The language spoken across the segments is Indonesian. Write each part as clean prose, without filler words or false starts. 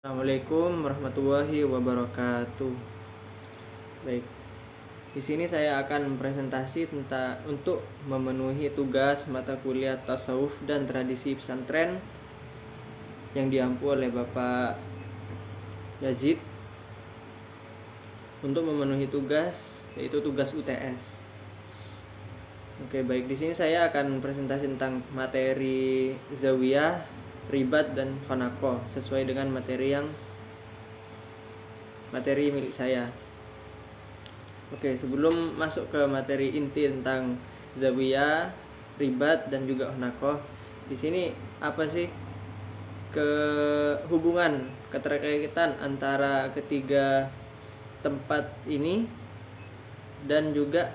Assalamualaikum warahmatullahi wabarakatuh. Baik, di sini saya akan presentasi tentang untuk memenuhi tugas mata kuliah tasawuf dan tradisi pesantren yang diampu oleh Bapak Yazid untuk memenuhi tugas, yaitu tugas UTS. Oke, baik, di sini saya akan presentasi tentang materi zawiyah, ribat dan khonakoh sesuai dengan materi milik saya. Oke, sebelum masuk ke materi inti tentang zawiyah, ribat dan juga khonakoh, di sini apa sih keterkaitan antara ketiga tempat ini dan juga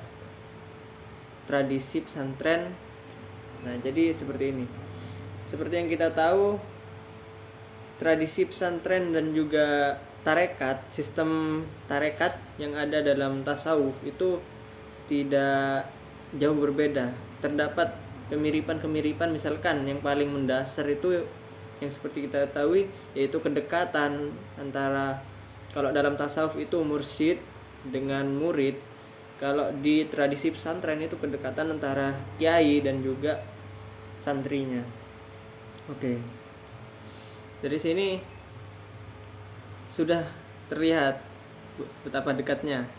tradisi pesantren. Nah, jadi seperti ini. Seperti yang kita tahu, tradisi pesantren dan juga tarekat, sistem tarekat yang ada dalam tasawuf itu tidak jauh berbeda. Terdapat kemiripan-kemiripan, misalkan yang paling mendasar itu yang seperti kita ketahui, yaitu kedekatan antara, kalau dalam tasawuf itu mursyid dengan murid, kalau di tradisi pesantren itu kedekatan antara kiai dan juga santrinya. Oke. Dari sini sudah terlihat betapa dekatnya.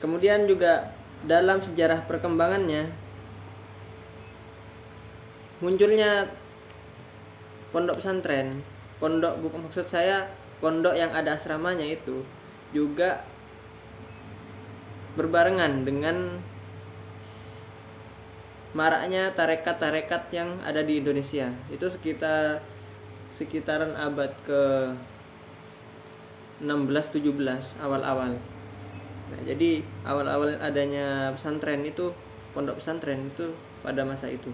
Kemudian juga dalam sejarah perkembangannya, munculnya pondok pesantren, bukan, maksud saya pondok yang ada asramanya itu juga berbarengan dengan maraknya tarekat-tarekat yang ada di Indonesia. Itu sekitaran abad ke 16-17 awal-awal. Nah, jadi awal-awal adanya pesantren itu, pondok pesantren itu pada masa itu.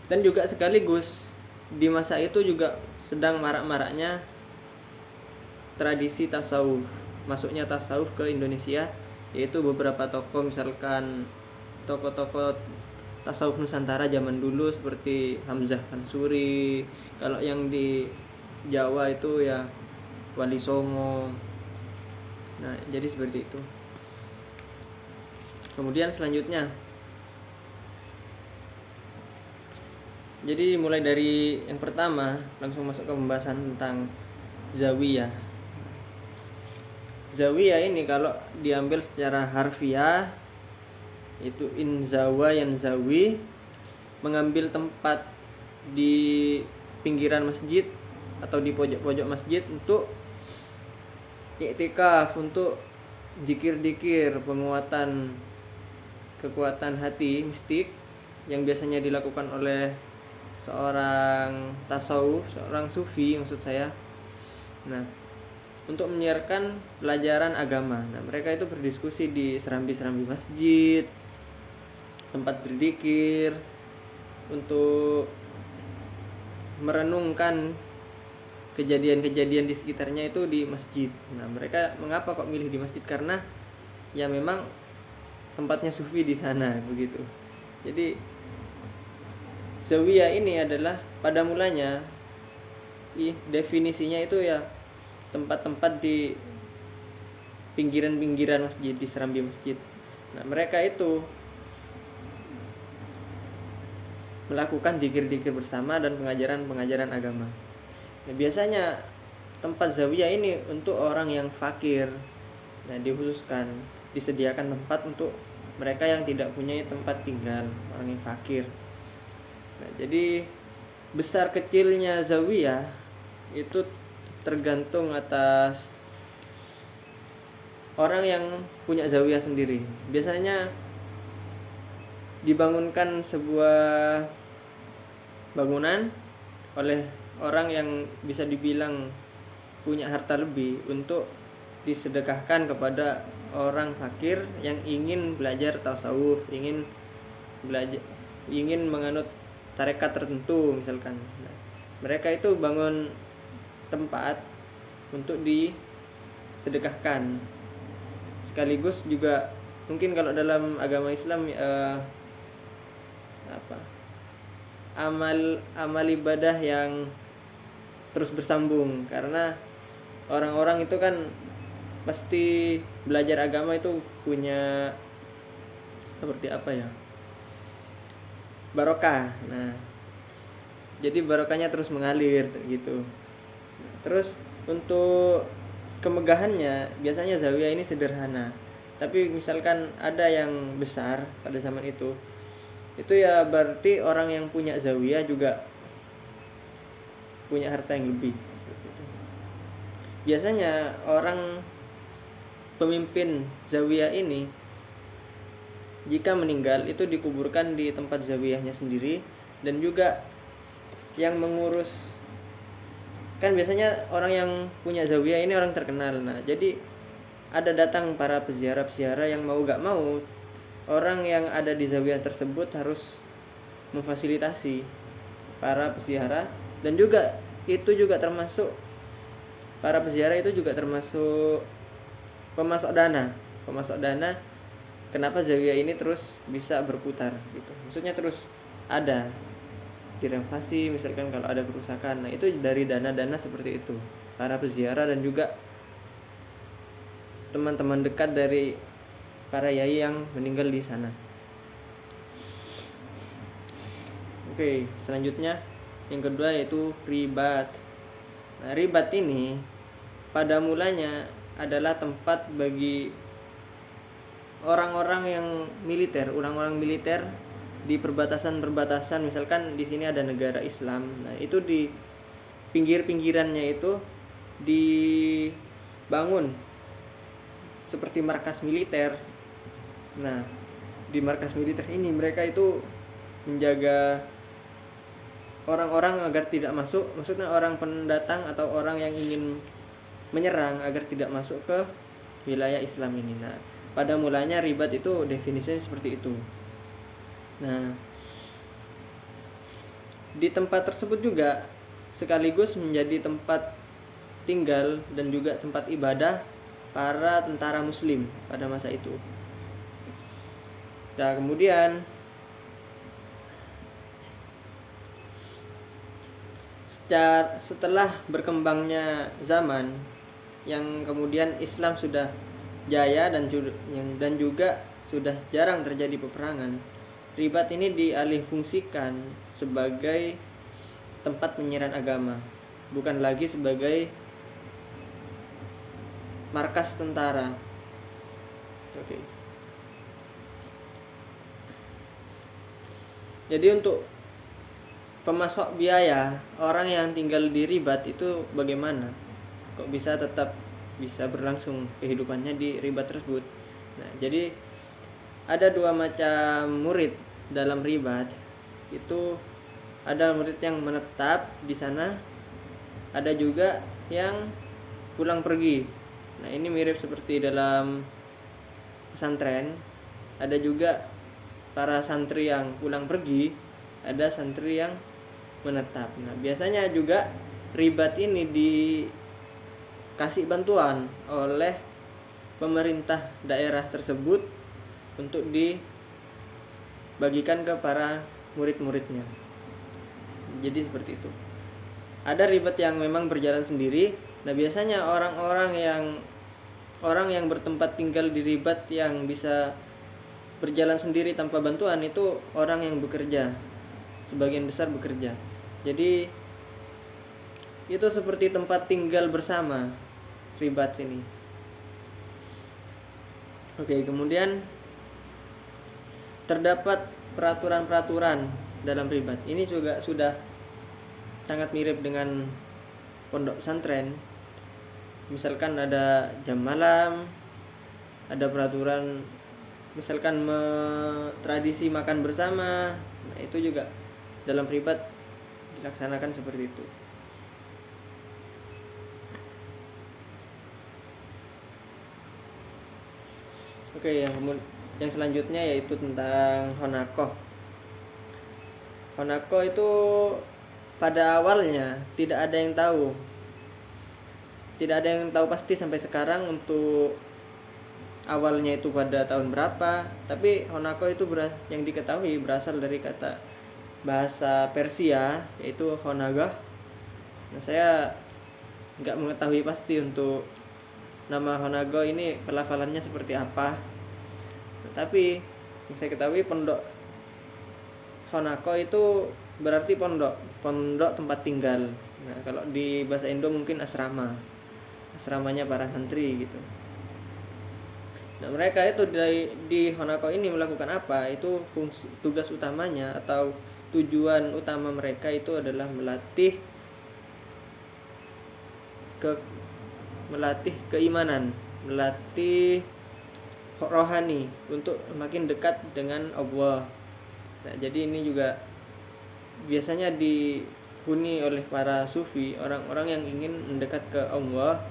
Dan juga sekaligus di masa itu juga sedang marak-maraknya tradisi tasawuf, masuknya tasawuf ke Indonesia, yaitu beberapa tokoh, misalkan tokoh-tokoh tasawuf Nusantara zaman dulu seperti Hamzah Ansuri. Kalau yang di Jawa itu ya Wali Songo. Nah, jadi seperti itu. Kemudian selanjutnya, jadi mulai dari yang pertama langsung masuk ke pembahasan tentang zawiyah. Zawiyah ini kalau diambil secara harfiah itu inzawa yanzawi, mengambil tempat di pinggiran masjid atau di pojok-pojok masjid untuk iktikaf, untuk zikir-zikir, kekuatan hati mistik yang biasanya dilakukan oleh seorang tasawuf, seorang sufi maksud saya. Nah, untuk menyiarkan pelajaran agama. Nah, mereka itu berdiskusi di serambi-serambi masjid, tempat berzikir, untuk merenungkan kejadian-kejadian di sekitarnya itu di masjid. Nah, mereka mengapa kok milih di masjid? Karena ya memang tempatnya sufi di sana, begitu. Jadi zawiyah ini adalah pada mulanya definisinya itu ya tempat-tempat di pinggiran-pinggiran masjid, di serambi masjid. Nah, mereka itu melakukan zikir-zikir bersama dan pengajaran-pengajaran agama. Nah, biasanya tempat zawiyah ini untuk orang yang fakir. Nah, disediakan tempat untuk mereka yang tidak punya tempat tinggal, orang yang fakir. Nah, jadi besar kecilnya zawiyah itu tergantung atas orang yang punya zawiyah sendiri. Biasanya dibangunkan sebuah bangunan oleh orang yang bisa dibilang punya harta lebih untuk disedekahkan kepada orang fakir yang ingin belajar tasawuf, ingin menganut tarekat tertentu misalkan. Nah, mereka itu bangun tempat untuk disedekahkan. Sekaligus juga mungkin kalau dalam agama Islam amal ibadah yang terus bersambung, karena orang-orang itu kan pasti belajar agama itu punya seperti apa ya, barokah. Nah, jadi barokahnya terus mengalir gitu. Terus untuk kemegahannya biasanya zawiyah ini sederhana, tapi misalkan ada yang besar pada zaman itu ya berarti orang yang punya zawiyah juga punya harta yang lebih. Biasanya orang pemimpin zawiyah ini jika meninggal itu dikuburkan di tempat zawiyahnya sendiri, dan juga yang mengurus, kan biasanya orang yang punya zawiyah ini orang terkenal. Nah, jadi ada datang para peziarah yang mau gak mau orang yang ada di zawiyah tersebut harus memfasilitasi para peziarah, dan juga itu juga termasuk para peziarah itu juga termasuk pemasok dana. Kenapa zawiyah ini terus bisa berputar gitu, maksudnya terus ada direnovasi misalkan kalau ada kerusakan. Nah, itu dari dana-dana seperti itu para peziarah dan juga teman-teman dekat dari para yai yang meninggal di sana. Oke, selanjutnya yang kedua yaitu ribat. Nah, ribat ini pada mulanya adalah tempat bagi orang-orang yang militer, orang-orang militer di perbatasan-perbatasan. Misalkan di sini ada negara Islam, nah itu di pinggir-pinggirannya itu dibangun seperti markas militer. Nah, di markas militer ini mereka itu menjaga orang-orang agar tidak masuk, maksudnya orang pendatang atau orang yang ingin menyerang agar tidak masuk ke wilayah Islam ini. Nah, pada mulanya ribat itu definisinya seperti itu. Nah, di tempat tersebut juga sekaligus menjadi tempat tinggal dan juga tempat ibadah para tentara muslim pada masa itu. Nah, kemudian setelah berkembangnya zaman, yang kemudian Islam sudah jaya dan juga sudah jarang terjadi peperangan, ribat ini dialihfungsikan sebagai tempat penyiaran agama, bukan lagi sebagai markas tentara. Oke. Jadi untuk pemasok biaya, orang yang tinggal di ribat itu bagaimana? Kok bisa tetap bisa berlangsung kehidupannya di ribat tersebut? Nah, jadi ada dua macam murid dalam ribat. Itu ada murid yang menetap di sana, ada juga yang pulang pergi. Nah, ini mirip seperti dalam pesantren. Ada juga para santri yang pulang pergi, ada santri yang menetap. Nah, biasanya juga ribat ini dikasih bantuan oleh pemerintah daerah tersebut untuk dibagikan ke para murid-muridnya. Jadi seperti itu. Ada ribat yang memang berjalan sendiri. Nah, biasanya orang yang bertempat tinggal di ribat yang bisa berjalan sendiri tanpa bantuan itu orang yang bekerja, sebagian besar bekerja. Jadi itu seperti tempat tinggal bersama ribat ini. Oke, kemudian terdapat peraturan-peraturan dalam ribat. Ini juga sudah sangat mirip dengan pondok pesantren. Misalkan ada jam malam, ada peraturan misalkan tradisi makan bersama. Nah, itu juga dalam ribat dilaksanakan seperti itu. Oke, yang selanjutnya yaitu tentang honako. Honako itu pada awalnya tidak ada yang tahu pasti sampai sekarang untuk awalnya itu pada tahun berapa. Tapi honako itu yang diketahui berasal dari kata bahasa Persia yaitu honagah, Nah, saya nggak mengetahui pasti untuk nama Honago ini pelafalannya seperti apa. Tetapi yang saya ketahui pondok Honako itu berarti pondok tempat tinggal. Nah, kalau di bahasa Indo mungkin asramanya para santri gitu. Nah, mereka itu di Honako ini melakukan apa? Itu tugas utamanya atau tujuan utama mereka itu adalah melatih keimanan, melatih rohani untuk makin dekat dengan Allah. Nah, jadi ini juga biasanya dihuni oleh para sufi, orang-orang yang ingin mendekat ke Allah.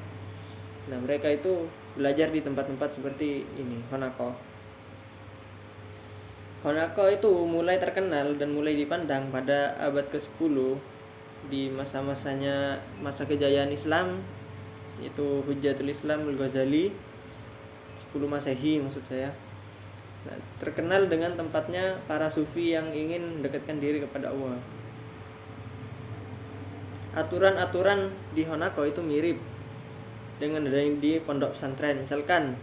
Nah, mereka itu belajar di tempat-tempat seperti ini, Honako. Honako itu mulai terkenal dan mulai dipandang pada abad ke-10 di masa kejayaan Islam, yaitu Hujjatul Islam Al-Ghazali, 10 Masehi maksud saya. Nah, terkenal dengan tempatnya para sufi yang ingin mendekatkan diri kepada Allah. Aturan-aturan di Honako itu mirip dengan di pondok pesantren. Misalkan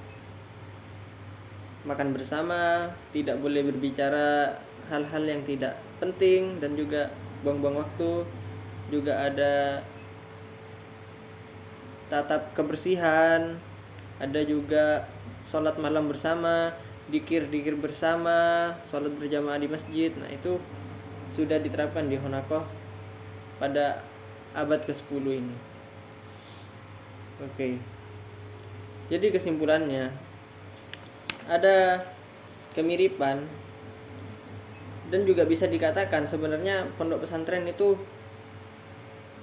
makan bersama, tidak boleh berbicara hal-hal yang tidak penting dan juga buang-buang waktu. Juga ada tatap kebersihan, ada juga sholat malam bersama, dikir bersama, sholat berjamaah di masjid. Nah, itu sudah diterapkan di Honako pada abad ke-10 ini. Oke. Jadi kesimpulannya, ada kemiripan dan juga bisa dikatakan sebenarnya pondok pesantren itu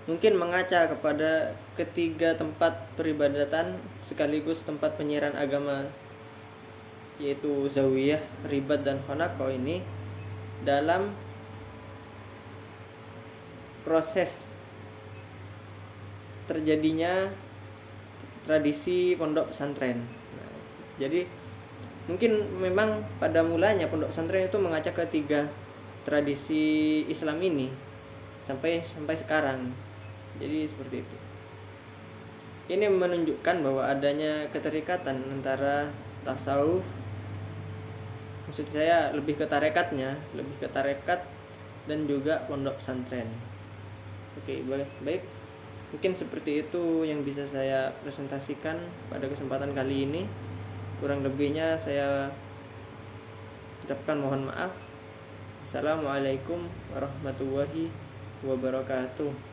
mungkin mengaca kepada ketiga tempat peribadatan sekaligus tempat penyiaran agama, yaitu Zawiyah, Ribat, dan Honako ini dalam proses terjadinya tradisi pondok pesantren. Nah, jadi mungkin memang pada mulanya pondok pesantren itu mengaca ke tiga tradisi Islam ini sampai sekarang. Jadi seperti itu. Ini menunjukkan bahwa adanya keterikatan antara tasawuf, maksud saya lebih ke tarekat dan juga pondok pesantren. Oke, baik. Mungkin seperti itu yang bisa saya presentasikan pada kesempatan kali ini. Kurang lebihnya saya ucapkan mohon maaf. Assalamualaikum warahmatullahi wabarakatuh.